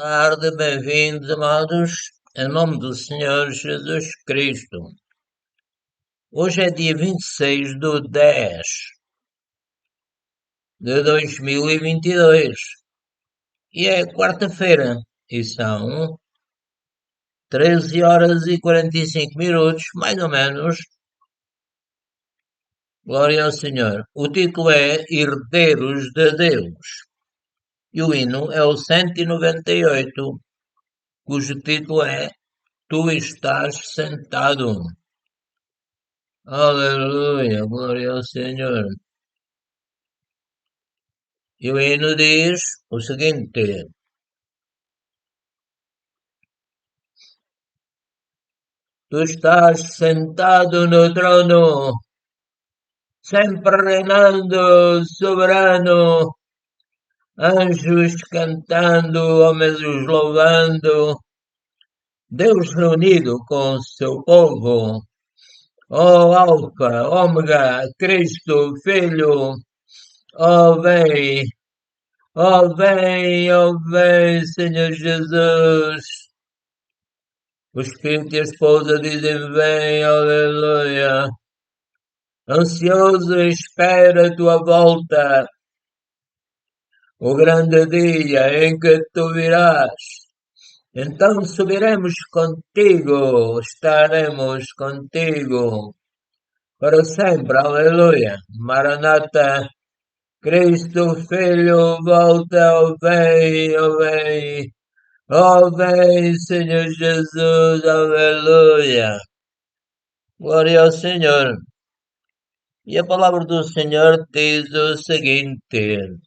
Tarde, bem-vindos, amados, em nome do Senhor Jesus Cristo. Hoje é dia 26/10/2022 e é quarta-feira e são 13 horas e 45 minutos, mais ou menos. Glória ao Senhor. O título é Herdeiros de Deus e o hino é o 198, cujo título é Tu estás sentado. Aleluia, glória ao Senhor. E o hino diz o seguinte: Tu estás sentado no trono, sempre reinando, soberano, anjos cantando, homens louvando, Deus reunido com seu povo, ó Alfa, Ômega, Cristo, Filho, ó vem, Senhor Jesus. O Espírito e a esposa dizem: Vem, aleluia. Ansioso espera a tua volta, o grande dia em que tu virás. Então subiremos contigo, estaremos contigo para sempre, aleluia. Maranata, Cristo Filho, volta, ó vem, ó vem, Senhor Jesus, aleluia. Glória ao Senhor. E a palavra do Senhor diz o seguinte: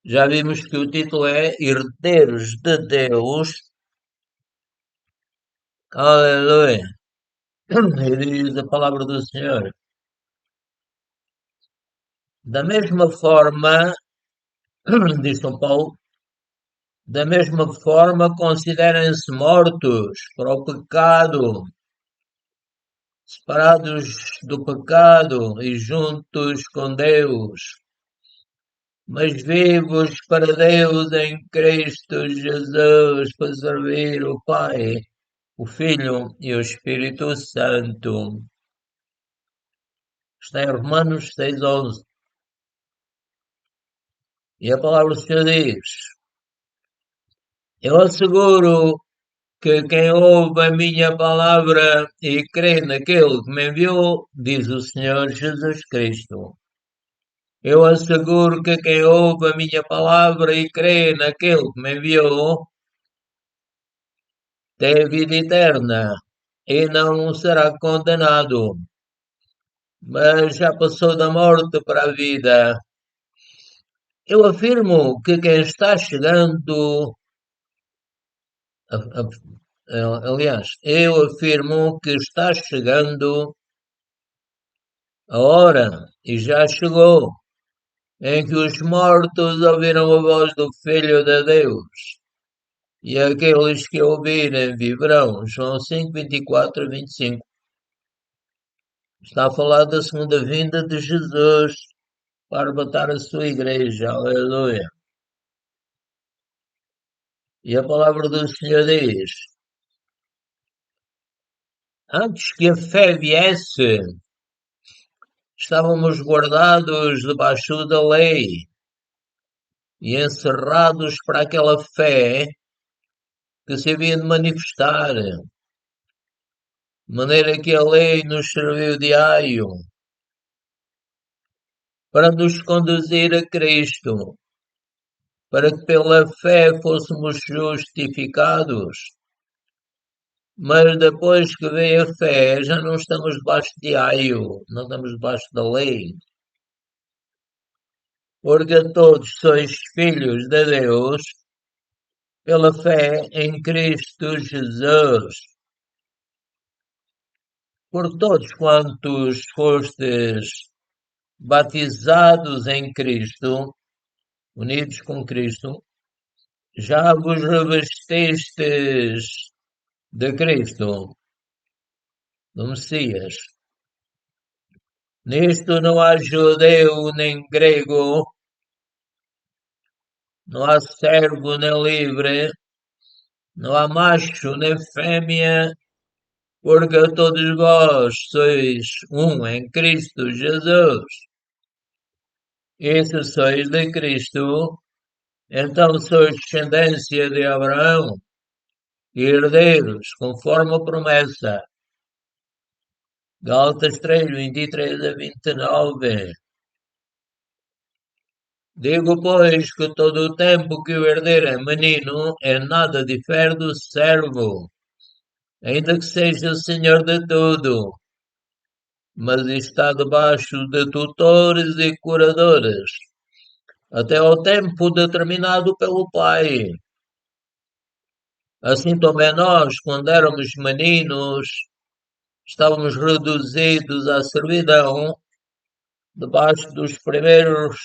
já vimos que o título é Herdeiros de Deus, aleluia. E diz a palavra do Senhor: da mesma forma, diz São Paulo, da mesma forma considerem-se mortos para o pecado, separados do pecado e juntos com Deus, mas vivos para Deus em Cristo Jesus, para servir o Pai, o Filho e o Espírito Santo. Está em Romanos 6:11. E a palavra do Senhor diz: Eu asseguro que quem ouve a minha palavra e crê naquele que me enviou, diz o Senhor Jesus Cristo. Eu asseguro que quem ouve a minha palavra e crê naquele que me enviou, tem vida eterna e não será condenado, mas já passou da morte para a vida. Eu afirmo que quem está chegando, aliás, eu afirmo que está chegando a hora, e já chegou, em que os mortos ouviram a voz do Filho de Deus, e aqueles que ouvirem viverão. João 5:24-25. Está a falar da segunda vinda de Jesus para arrebatar a sua igreja. Aleluia. E a palavra do Senhor diz: Antes que a fé viesse, estávamos guardados debaixo da lei e encerrados para aquela fé que se havia de manifestar, de maneira que a lei nos serviu de aio para nos conduzir a Cristo, para que pela fé fôssemos justificados. Mas depois que veio a fé, já não estamos debaixo de aio, não estamos debaixo da lei, porque todos sois filhos de Deus pela fé em Cristo Jesus. Por todos quantos fostes batizados em Cristo, unidos com Cristo, já vos revestistes de Cristo, do Messias. Nisto não há judeu nem grego, não há servo nem livre, não há macho nem fêmea, porque todos vós sois um em Cristo Jesus. E se sois de Cristo, então sois descendência de Abraão e herdeiros, conforme a promessa. Gálatas 3, 23 a 29. Digo, pois, que todo o tempo que o herdeiro é menino, é nada difere do servo, ainda que seja senhor de tudo, mas está debaixo de tutores e curadores, até ao tempo determinado pelo Pai. Assim também nós, quando éramos meninos, estávamos reduzidos à servidão, debaixo dos primeiros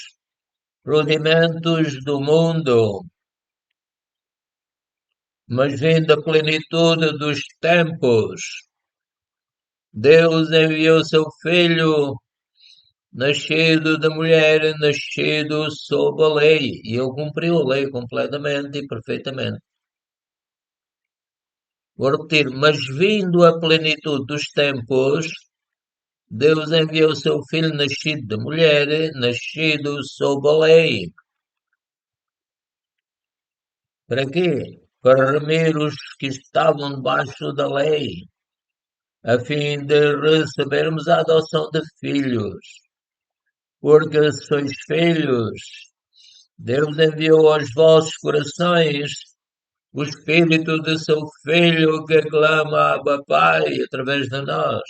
rudimentos do mundo. Mas vindo a plenitude dos tempos, Deus enviou seu Filho, nascido de mulher, nascido sob a lei, e ele cumpriu a lei completamente e perfeitamente. Vou repetir, mas vindo a plenitude dos tempos, Deus enviou seu Filho nascido de mulher, nascido sob a lei. Para quê? Para remir os que estavam debaixo da lei, a fim de recebermos a adoção de filhos. Porque sois filhos, Deus enviou aos vossos corações o Espírito de seu Filho que clama Abba Pai através de nós.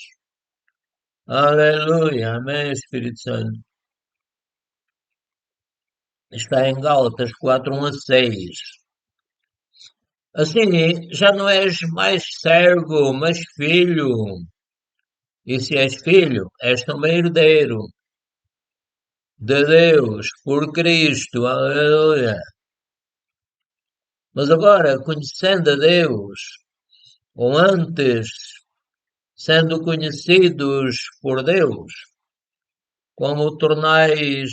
Aleluia, amém, Espírito Santo. Está em Gálatas 4, 1 a 6. Assim, já não és mais servo, mas filho. E se és filho, és também herdeiro de Deus por Cristo. Aleluia. Mas agora, conhecendo a Deus, ou antes, sendo conhecidos por Deus, como tornais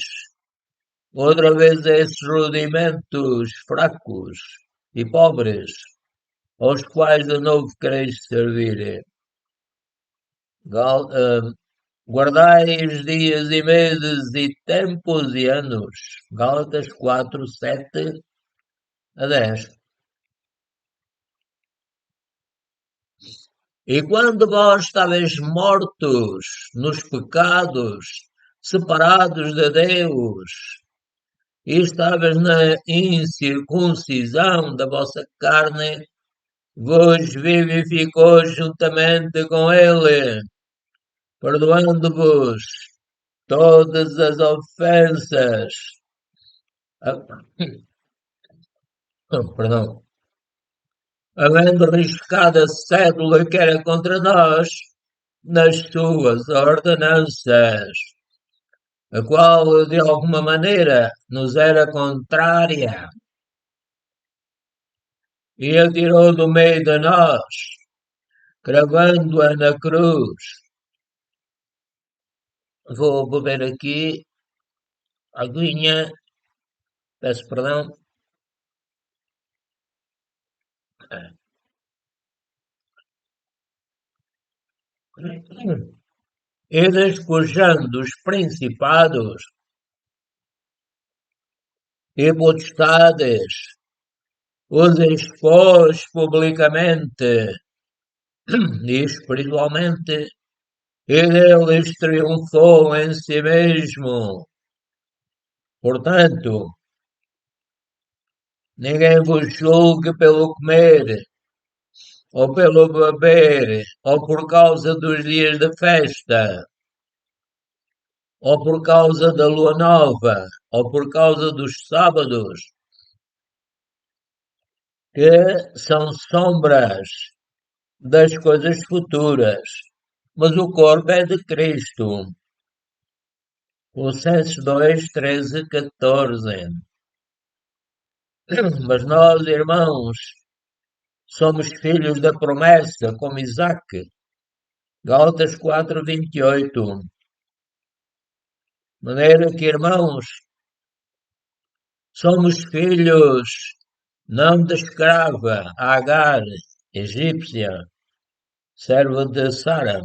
outra vez esses rudimentos fracos e pobres, aos quais de novo quereis servir. Guardai os dias e meses e tempos e anos. Gálatas 4, 7 a 10. E quando vós estáveis mortos nos pecados, separados de Deus, e estáveis na incircuncisão da vossa carne, vos vivificou juntamente com Ele, perdoando-vos todas as ofensas. Perdão. Havendo riscado a cédula que era contra nós, nas suas ordenanças, a qual de alguma maneira nos era contrária, e a tirou do meio de nós, cravando-a na cruz. Vou beber aqui a aguinha, peço perdão. E despojando os principados e potestades, os expôs publicamente e espiritualmente, e deles triunfou em si mesmo. Portanto, ninguém vos julgue pelo comer, ou pelo beber, ou por causa dos dias de festa, ou por causa da lua nova, ou por causa dos sábados, que são sombras das coisas futuras, mas o corpo é de Cristo. Colossenses 2, 13, 14. Mas nós, irmãos, somos filhos da promessa, como Isaac. Gálatas 4, 28. De maneira que, irmãos, Somos filhos não de escrava, Agar, egípcia, serva de Sara.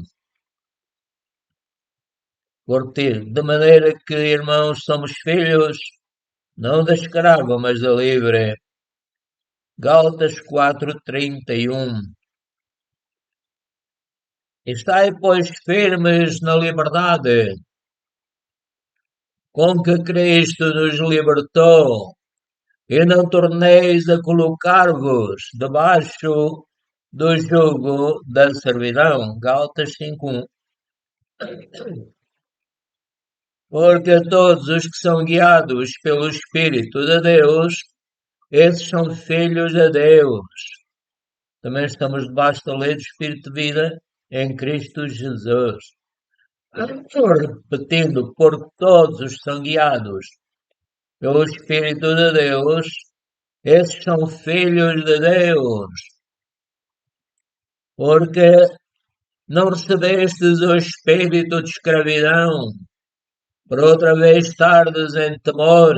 De maneira que, irmãos, somos filhos não da escrava, mas da livre. Gálatas 4:31. Estai, pois, firmes na liberdade com que Cristo nos libertou, e não torneis a colocar-vos debaixo do jugo da servidão. Gálatas 5:1. Porque todos os que são guiados pelo Espírito de Deus, esses são filhos de Deus. Também estamos debaixo da lei do Espírito de vida em Cristo Jesus. Repetindo, porque todos os que são guiados pelo Espírito de Deus, esses são filhos de Deus. Porque não recebestes o espírito de escravidão, para outra vez tardes em temor,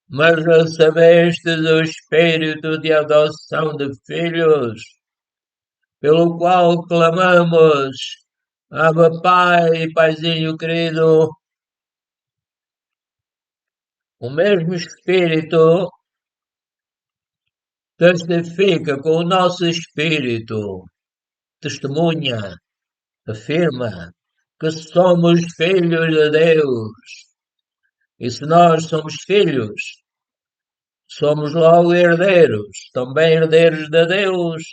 mas recebestes o espírito de adoção de filhos, pelo qual clamamos, Abba Pai, Paizinho querido. O mesmo Espírito testifica com o nosso Espírito, testemunha, afirma que somos filhos de Deus. E se nós somos filhos, somos logo herdeiros, também herdeiros de Deus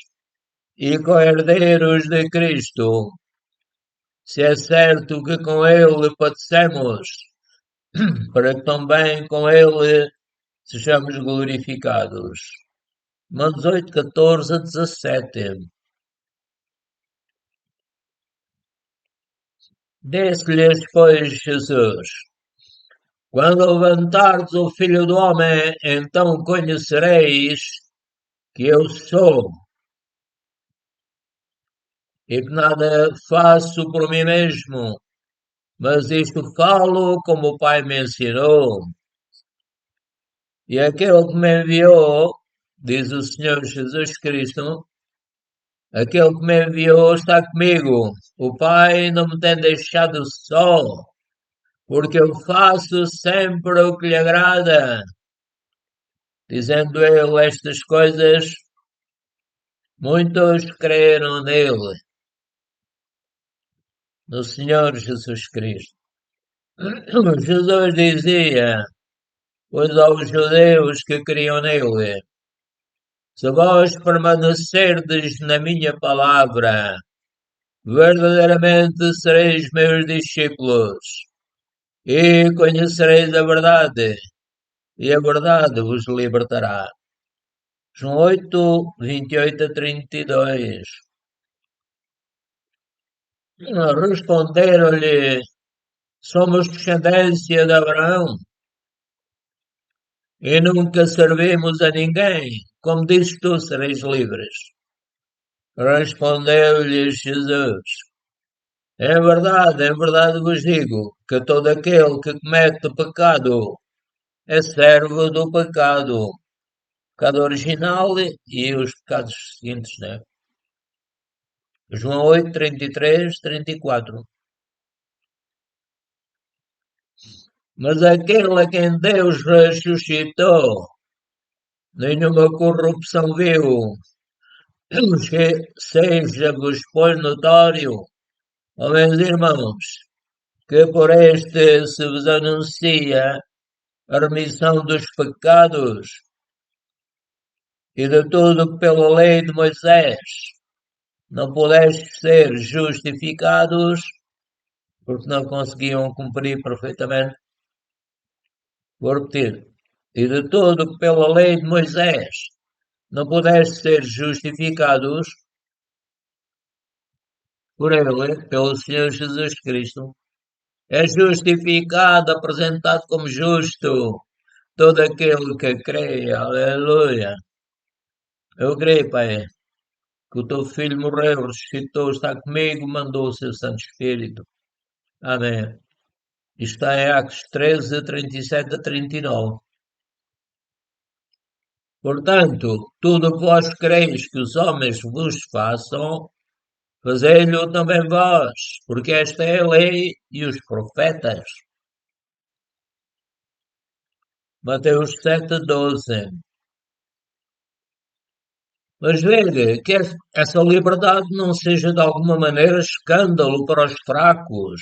e co-herdeiros de Cristo. Se é certo que com Ele padecemos, para que também com Ele sejamos glorificados. Romanos 8:14-17. Disse-lhes, pois, Jesus: Quando levantardes o Filho do Homem, então conhecereis que eu sou, e que nada faço por mim mesmo, mas isto falo como o Pai me ensinou. E aquele que me enviou, diz o Senhor Jesus Cristo, aquele que me enviou está comigo. O Pai não me tem deixado só, porque eu faço sempre o que lhe agrada. Dizendo ele estas coisas, muitos creram nele, no Senhor Jesus Cristo. Jesus dizia, pois aos judeus que criam nele, se vós permanecerdes na minha palavra, verdadeiramente sereis meus discípulos, e conhecereis a verdade, e a verdade vos libertará. João 8:28-32. Responderam-lhe, somos descendência de Abraão, e nunca servimos a ninguém. Como dizes tu, sereis livres. Respondeu-lhes Jesus, em verdade vos digo, que todo aquele que comete pecado é servo do pecado. Pecado original e os pecados seguintes, né? João 8:33-34. Mas aquele a quem Deus ressuscitou, nenhuma corrupção viu, seja-vos, pois, notório, ó meus irmãos, que por este se vos anuncia a remissão dos pecados e de tudo que pela lei de Moisés não pudeste ser justificados, porque não conseguiam cumprir perfeitamente. Vou repetir. E de tudo que pela lei de Moisés não pudeste ser justificados por ele, pelo Senhor Jesus Cristo, é justificado, apresentado como justo todo aquele que crê. Aleluia. Eu creio, Pai, que o teu filho morreu, ressuscitou, está comigo, mandou o seu Santo Espírito. Amém. Isto está em Atos 13, 37 a 39. Portanto, tudo o que vós quereis que os homens vos façam, fazei-lo também vós, porque esta é a lei e os profetas. Mateus 7, 12. Mas veja que essa liberdade não seja de alguma maneira escândalo para os fracos.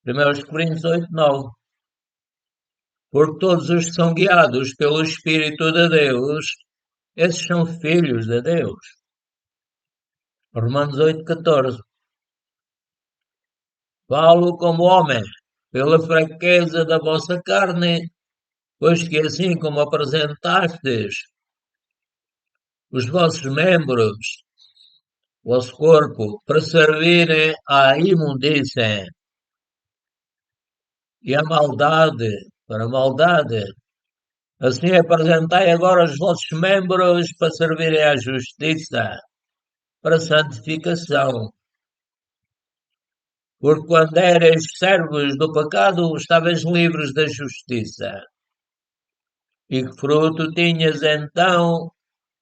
1 Coríntios 8, 9. Porque todos os que são guiados pelo Espírito de Deus, esses são filhos de Deus. Romanos 8, 14. Falo como homem, pela fraqueza da vossa carne, pois que assim como apresentastes os vossos membros, o vosso corpo, para servirem à imundícia e à maldade, para a maldade, assim apresentai agora os vossos membros para servirem à justiça, para a santificação. Porque quando erais servos do pecado, estavais livres da justiça. E que fruto tinhas então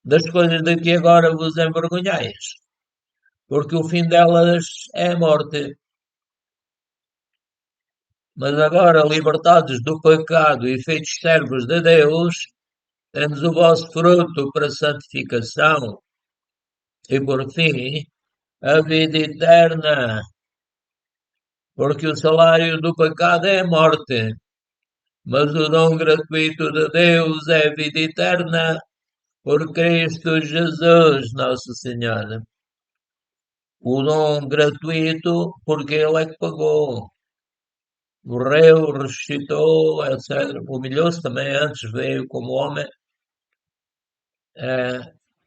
das coisas de que agora vos envergonhais? Porque o fim delas é a morte. Mas agora, libertados do pecado e feitos servos de Deus, temos o vosso fruto para santificação e, por fim, a vida eterna. Porque o salário do pecado é a morte, mas o dom gratuito de Deus é a vida eterna por Cristo Jesus, nosso Senhor. O dom gratuito porque Ele é que pagou. Morreu, ressuscitou, etc. Humilhou-se também antes, veio como homem. eh,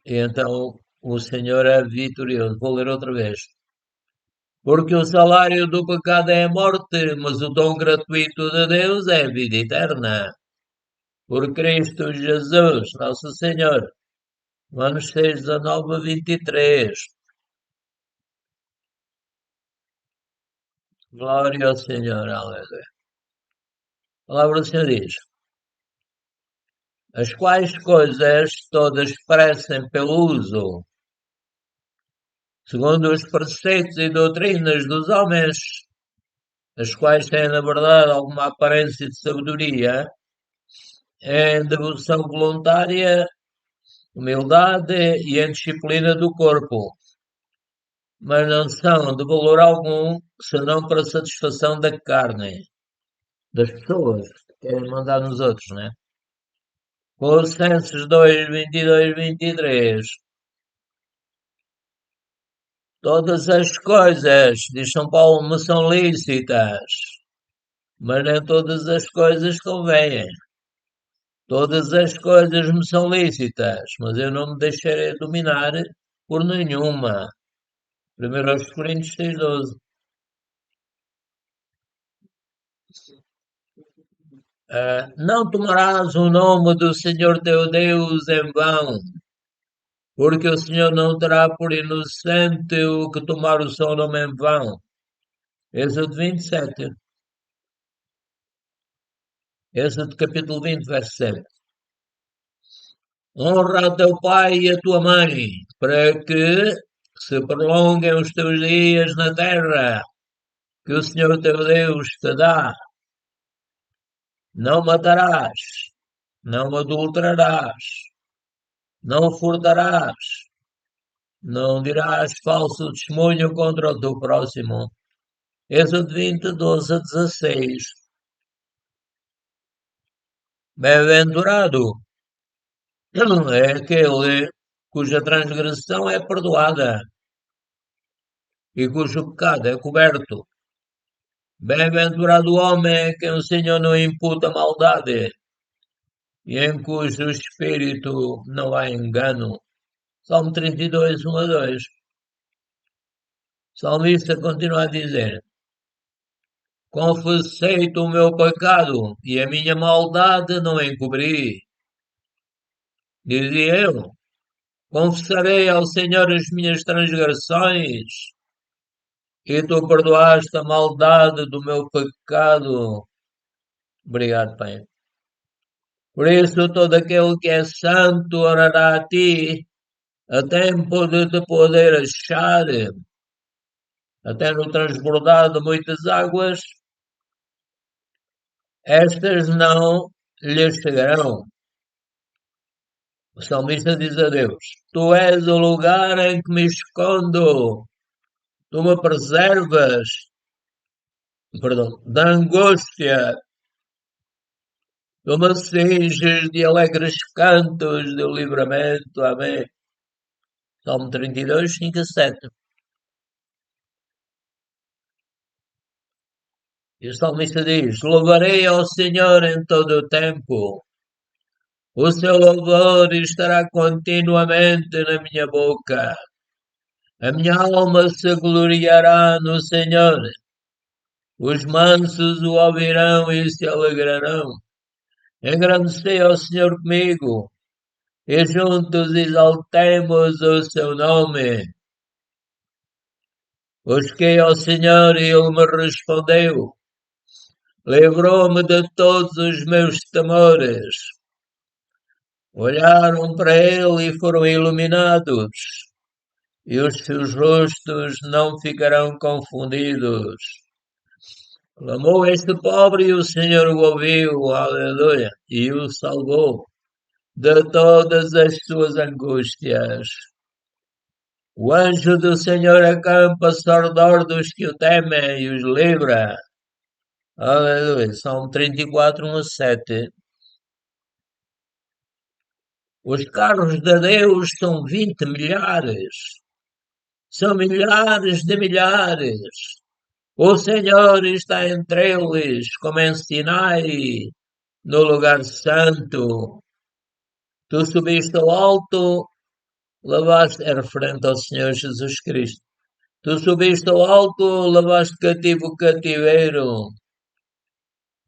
e então o Senhor é vitorioso. Vou ler outra vez. Porque o salário do pecado é a morte, mas o dom gratuito de Deus é a vida eterna. Por Cristo Jesus, nosso Senhor. Romanos 6, 19 a 23. Glória ao Senhor, aleluia. A palavra do Senhor diz: as quais coisas todas parecem pelo uso, segundo os preceitos e doutrinas dos homens, as quais têm, na verdade, alguma aparência de sabedoria, em devoção voluntária, humildade e em disciplina do corpo, mas não são de valor algum, senão para satisfação da carne, das pessoas que querem mandar nos outros, né? Colossenses 2, 22, 23. Todas as coisas, diz São Paulo, me são lícitas, mas nem todas as coisas convêm. Todas as coisas me são lícitas, mas eu não me deixarei dominar por nenhuma. 1 Coríntios 6,12. Não tomarás o nome do Senhor teu Deus em vão, porque o Senhor não terá por inocente o que tomar o seu nome em vão. Êxodo 27. Êxodo capítulo 20, verso 7. Honra o teu pai e a tua mãe, para que se prolonguem os teus dias na terra que o Senhor teu Deus te dá. Não matarás, não adulterarás, não furtarás, não dirás falso testemunho contra o teu próximo. Êxodo 20, 12 a 16. Bem-aventurado é aquele cuja transgressão é perdoada e cujo pecado é coberto. Bem-aventurado o homem a quem o Senhor não imputa maldade e em cujo espírito não há engano. Salmo 32, 1 a 2. O salmista continua a dizer: confessei-te o meu pecado e a minha maldade não encobri. Dizia eu: confessarei ao Senhor as minhas transgressões e tu perdoaste a maldade do meu pecado. Obrigado, Pai. Por isso, todo aquele que é santo orará a ti, a tempo de te poder achar, até no transbordar de muitas águas, estas não lhes chegarão. O salmista diz a Deus: Tu és o lugar em que me escondo, tu me preservas, perdão, da angústia, tu me cinges de alegres cantos do livramento. Amém. Salmo 32, 5 a 7. E o salmista diz: Louvarei ao Senhor em todo o tempo. O seu louvor estará continuamente na minha boca. A minha alma se gloriará no Senhor. Os mansos o ouvirão e se alegrarão. Engrandecei ao Senhor comigo, e juntos exaltemos o seu nome. Busquei ao Senhor e ele me respondeu. Livrou-me de todos os meus temores. Olharam para ele e foram iluminados, e os seus rostos não ficarão confundidos. Clamou este pobre e o Senhor o ouviu, aleluia, e o salvou de todas as suas angústias. O anjo do Senhor acampa-se ao redor dos que o temem e os livra. Aleluia. Salmo 34, 1 a 7. Os carros de Deus são 20 milhares. São milhares de milhares. O Senhor está entre eles, como em Sinai, no lugar santo. Tu subiste ao alto, lavaste, é referente ao Senhor Jesus Cristo. Tu subiste ao alto, lavaste cativo o cativeiro.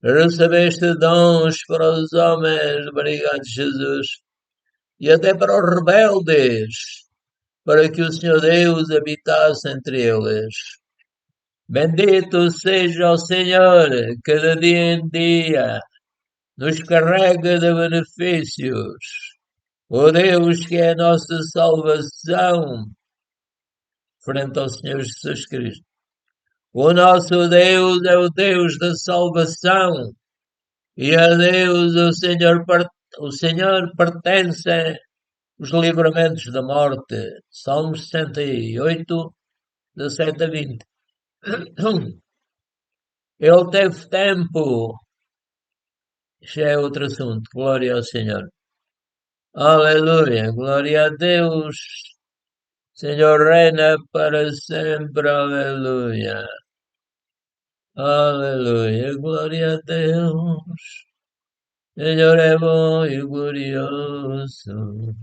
Recebeste dons para os homens, obrigado Jesus, e até para os rebeldes, para que o Senhor Deus habitasse entre eles. Bendito seja o Senhor, que de dia em dia nos carrega de benefícios. O Deus que é a nossa salvação, frente ao Senhor Jesus Cristo. O nosso Deus é o Deus da salvação, e a Deus o Senhor pertence os livramentos da morte. Salmos 68, 17 a 20. Ele teve tempo, já é outro assunto, glória ao Senhor. Aleluia, glória a Deus. Senhor reina para sempre, aleluia. Aleluia, glória a Deus. Senhor é bom e glorioso.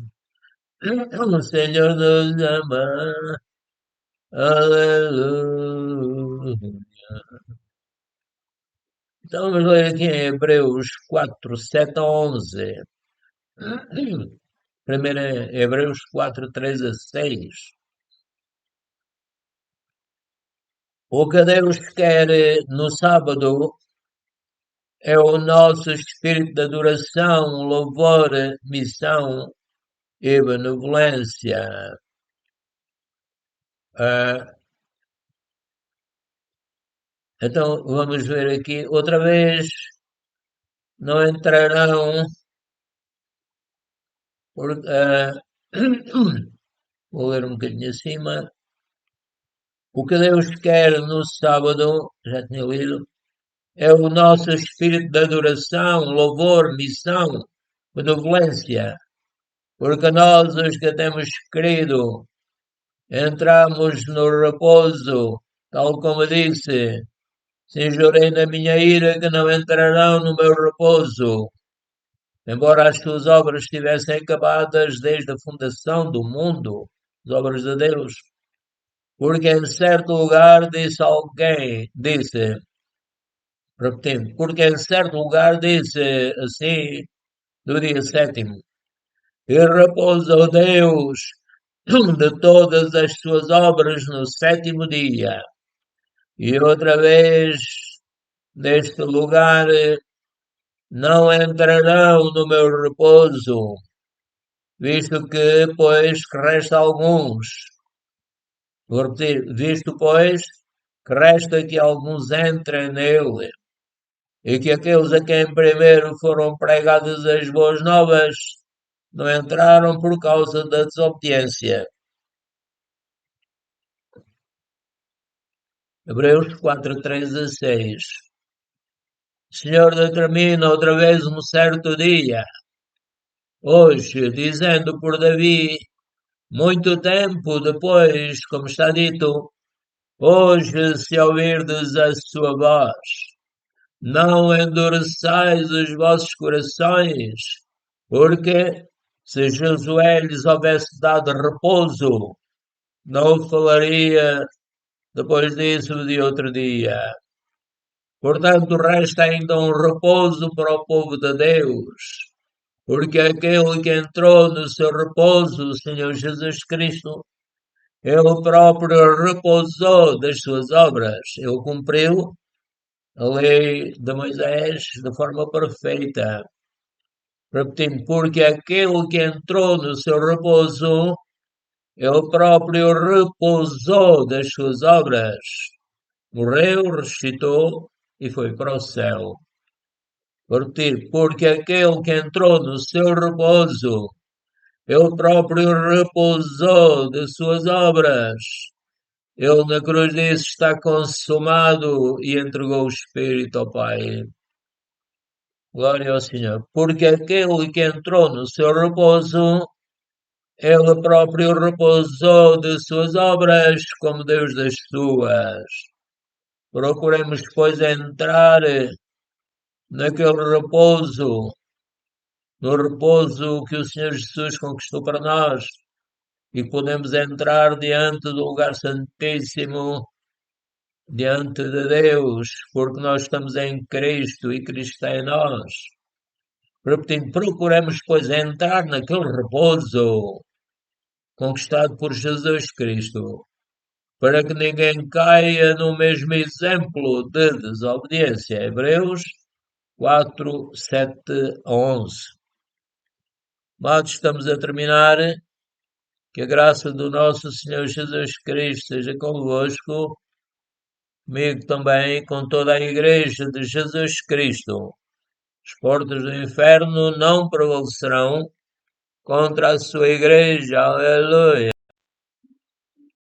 O Senhor nos ama. Aleluia. Então vamos ler aqui em Hebreus 4, 7 a 11. Primeiro é Hebreus 4, 3 a 6. O que Deus quer no sábado é o nosso espírito de adoração, louvor, missão e benevolência. Então vamos ver aqui outra vez. Não entrarão. Vou ler um bocadinho acima. O que Deus quer no sábado, já tinha lido, é o nosso espírito de adoração, louvor, missão, benevolência. Porque nós, os que temos crido, entramos no repouso, tal como disse, se jurei na minha ira que não entrarão no meu repouso, embora as suas obras estivessem acabadas desde a fundação do mundo, as obras de Deus. Porque em certo lugar repetindo, porque em certo lugar disse assim, no dia sétimo, e repousou Deus de todas as suas obras no sétimo dia. E outra vez, neste lugar, não entrarão no meu repouso, visto que, pois, que resta alguns. Vou repetir, visto, pois, que resta que alguns entrem nele, e que aqueles a quem primeiro foram pregadas as boas novas não entraram por causa da desobediência. Hebreus 4, 3 a 6. O Senhor determina outra vez um certo dia, hoje, dizendo por Davi, muito tempo depois, como está dito, hoje se ouvirdes a sua voz, não endureçais os vossos corações, porque se Josué lhes houvesse dado repouso, não falaria depois disso de outro dia. Portanto, resta ainda um repouso para o povo de Deus, porque aquele que entrou no seu repouso, o Senhor Jesus Cristo, ele próprio repousou das suas obras. Ele cumpriu a lei de Moisés de forma perfeita. Repetindo, porque aquele que entrou no seu repouso, ele próprio repousou das suas obras. Morreu, ressuscitou e foi para o céu. Repetir, porque aquele que entrou no seu repouso, ele próprio repousou de suas obras. Ele na cruz disse está consumado e entregou o Espírito ao Pai. Glória ao Senhor. Porque aquele que entrou no seu repouso, ele próprio repousou de suas obras, como Deus das suas. Procuremos, pois, entrar naquele repouso, no repouso que o Senhor Jesus conquistou para nós, e podemos entrar diante do lugar santíssimo, diante de Deus, porque nós estamos em Cristo e Cristo está em nós. Repetindo, procuremos, pois, entrar naquele repouso conquistado por Jesus Cristo, para que ninguém caia no mesmo exemplo de desobediência. Hebreus 4, 7 a 11. Amados, estamos a terminar. Que a graça do nosso Senhor Jesus Cristo seja convosco, comigo também, e com toda a Igreja de Jesus Cristo. As portas do inferno não prevalecerão contra a sua Igreja. Aleluia.